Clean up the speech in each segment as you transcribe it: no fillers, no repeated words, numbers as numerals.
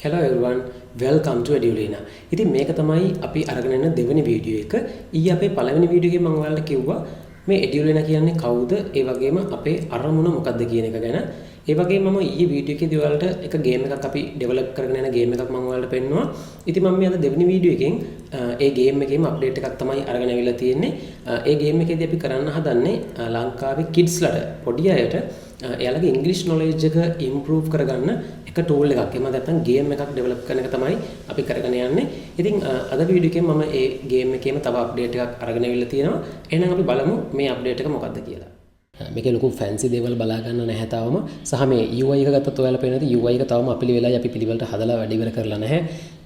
Hello everyone, welcome to Edulina. ඉතින් මේක තමයි අපි අරගෙන යන දෙවෙනි වීඩියෝ එක. ඊයේ අපේ පළවෙනි වීඩියෝ එකේ මම ඔයාලට කිව්වා මේ Edulina කියන්නේ කවුද? ඒ වගේම අපේ අරමුණ මොකක්ද කියන එක ගැන. ඒ වගේම මම ඊයේ වීඩියෝ එකේදී ඔයාලට එක ගේම් එකක් අපි ඩෙවලොප් කරගෙන යන ගේම් එකක් මම ඔයාලට පෙන්නුවා. ඉතින් මම මේ අද දෙවෙනි වීඩියෝ එකෙන් ඒ ගේම් එකේම අප්ඩේට් එකක් තමයි අරගෙන අවිල්ලා තියෙන්නේ. ඒ ගේම් එකේදී අපි කරන්න හදන්නේ ලංකාවේ කිඩ්ස්ලට පොඩි අයට එයාලගේ ඉංග්‍රීසි නොලෙජ් එක ඉම්ප්‍රූව් කරගන්න එක ටූල් එකක්. එහෙම නැත්නම් ගේම් එකක් ඩෙවලොප් කරන එක තමයි අපි කරගෙන යන්නේ. ඉතින් අද වීඩියෝ එකෙන් මම ඒ ගේම් එකේම තව අප්ඩේට් එකක් අරගෙන අවිල්ලා තියෙනවා. එහෙනම් අපි බලමු මේ අප්ඩේට් එක මොකක්ද කියලා. මේකේ ලොකු ෆැන්සි දේවල් බලා ගන්න නැහැ තාම. සහ මේ UI එක ගත්තත් ඔයාලා පේනද UI එක තවම අපිලි වෙලායි අපි පිළිවෙලට හදලා වැඩ ඉවර කරලා නැහැ.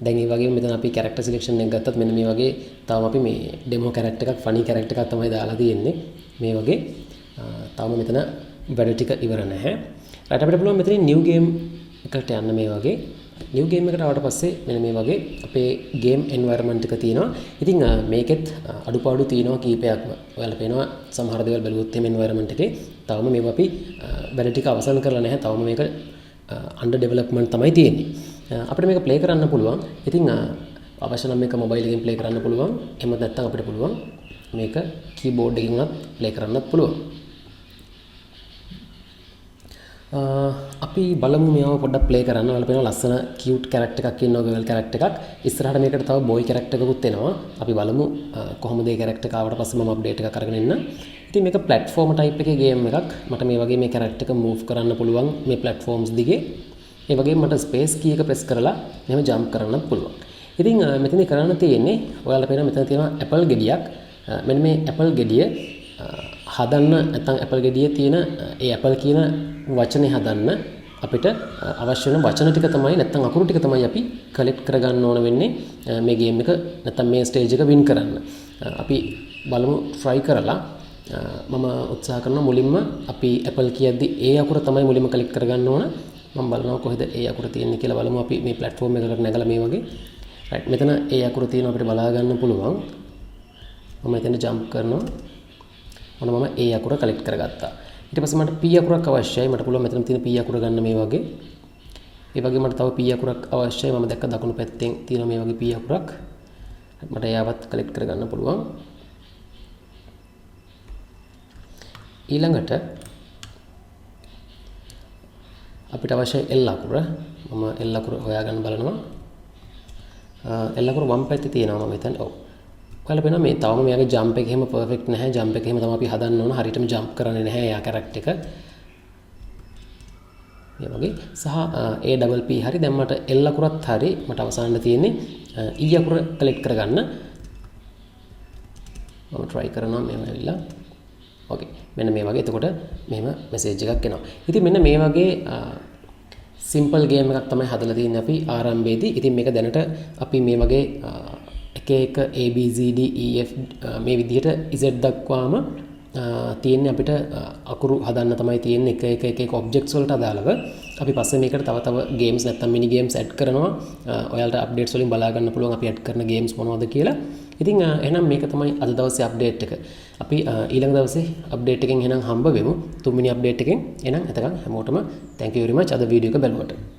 දැන් ඒ වගේම මෙතන අපි කැරක්ටර් සිලෙක්ෂන් එක ගත්තත් මෙන්න මේ වගේ තවම අපි මේ ඩෙමෝ කැරක්ටර් එකක් ෆනි කැරක්ටර් එකක් තමයි දාලා තියෙන්නේ. මේ වගේ තවම මෙතන වැඩ ටික ඉවර නැහැ. රයිට් අපිට පුළුවන් මෙතනින් නිව් ගේම් එකට යන්න මේ වගේ. නිව් ගේම් එකට ආවට පස්සේ මෙන්න මේ වගේ අපේ ගේම් එන්වයරන්මන්ට් එක තියෙනවා. ඉතින් මේකෙත් අඩුපාඩු තියෙනවා කීපයක්ම. ඔයාලා පේනවා සමහර දේවල් බැලුවොත් මේ එන්වයරන්මන්ට් එකේ තවම මේව අපි වැඩ ටික අවසන් කරලා නැහැ. තවම මේක අන්ඩර් ඩෙවලොප්මන්ට් තමයි තියෙන්නේ. අපිට මේක ප්ලේ කරන්න පුළුවන්. ඉතින් අවශ්‍ය නම් මේක මොබයිල් එකෙන් ප්ලේ කරන්න පුළුවන්. එහෙම නැත්නම් අපිට පුළුවන් මේක කීබෝඩ් එකකින්වත් ප්ලේ කරන්නත් පුළුවන්. අපි බලමු මේව පොඩ්ඩක් ප්ලේ කරන්න. ඔයාලා පේනවා ලස්සන කියුට් කැරක්ටර් එකක් ඉන්නවා, ගර්ල් කැරක්ටර් එකක්. ඉස්සරහට මේකට තව බොයි කැරක්ටර් එකකුත් එනවා. අපි බලමු කොහොමද මේ කැරක්ටර් එක ආවට පස්සේ මම අප්ඩේට් එකක් අරගෙන එන්න. ඉතින් මේක ප්ලැට්ෆෝම් ටයිප් එකේ ගේම් එකක්. මට මේ වගේ මේ කැරක්ටර් එක මූව් කරන්න පුළුවන් මේ ප්ලැට්ෆෝම්ස් දිගේ. ඒ වගේම මට ස්පේස් කී එක ප්‍රෙස් කරලා මෙහෙම ජම්ප් කරන්නත් පුළුවන්. ඉතින් මෙතනදී කරන්න තියෙන්නේ ඔයාලා පේනවා මෙතන තියෙනවා ඇපල් ගෙඩියක්. මෙන්න මේ ඇපල් ගෙඩිය හදන්න නැත්නම් ඇපල් ගෙඩියේ තියෙන ඒ ඇපල් කියන වචනේ හදන්න අපිට අවශ්‍ය වෙන වචන ටික තමයි නැත්නම් අකුරු ටික තමයි අපි කලෙක්ට් කරගන්න ඕන වෙන්නේ මේ ගේම් එක නැත්නම් මේ ස්ටේජ් එක වින් කරන්න. අපි බලමු try කරලා මම උත්සාහ කරනවා මුලින්ම අපි ඇපල් කියද්දි ඒ අකුර තමයි මුලින්ම කලෙක්ට් කරගන්න ඕන. මම බලනවා කොහෙද ඒ අකුර තියෙන්නේ කියලා බලමු. අපි මේ platform එකකට නැගලා මේ වගේ right මෙතන ඒ අකුර තියෙනවා අපිට බලා ගන්න පුළුවන්. මම එතන jump කරනවා. මම ඒ අකුර කලෙක්ට් කරගත්තා. ඊට පස්සේ මට P අකුරක් අවශ්‍යයි. මට පුළුවන් මෙතන තියෙන P අකුර ගන්න මේ වගේ. ඒ වගේ මට තව P අකුරක් අවශ්‍යයි. මම දැක්ක දකුණු පැත්තෙන් තියෙන මේ වගේ P අකුරක්. මට එයාවත් කලෙක්ට් කරගන්න පුළුවන්. ඊළඟට අපිට අවශ්‍යයි L අකුර. මම L අකුර හොයාගන්න බලනවා. L අකුර වම් පැත්තේ තියෙනවා මම මෙතන. ඔව්. ඔයාලා පේනවා මේ තවම මෙයාගේ ජම්ප් එක එහෙම පර්ෆෙක්ට් නැහැ. ජම්ප් එක එහෙම තමයි අපි හදන්න ඕන. හරියටම ජම්ප් කරන්නේ නැහැ එයා කැරක්ටර් එක. මේ වගේ සහ A double P හරි. දැන් මට L අකුරත් හරි. මට අවසානයේ තියෙන්නේ E අකුර කලෙක්ට් කරගන්න. මම try කරනවා මෙහෙම ඇවිල්ලා. ඕකේ. මෙන්න මේ වගේ. එතකොට මෙහෙම මැසේජ් එකක් එනවා. ඉතින් මෙන්න මේ වගේ සිම්පල් ගේම් එකක් තමයි හදලා තියෙන්නේ අපි ආරම්භයේදී. ඉතින් මේක දැනට අපි මේ වගේ එක A B C D E F මේ විදිහට Z දක්වාම තියෙන්නේ අපිට අකුරු හදන්න තමයි තියෙන්නේ එක ඔබ්ජෙක්ට්ස් වලට අදාළව. අපි පස්සේ මේකට තව ගේම්ස් නැත්නම් මිනි ගේම්ස් ඇඩ් කරනවා. ඔයාලට අප්ඩේට්ස් වලින් බලා ගන්න පුළුවන් අපි ඇඩ් කරන ගේම්ස් මොනවද කියලා. ඉතින් එහෙනම් මේක තමයි අද දවසේ අප්ඩේට් එක. අපි ඊළඟ දවසේ අප්ඩේට් එකෙන් එහෙනම් හම්බ වෙමු. තුන්වෙනි අප්ඩේට් එකෙන්. එහෙනම් එතකන් හැමෝටම thank you very much අද වීඩියෝ එක බලුවට.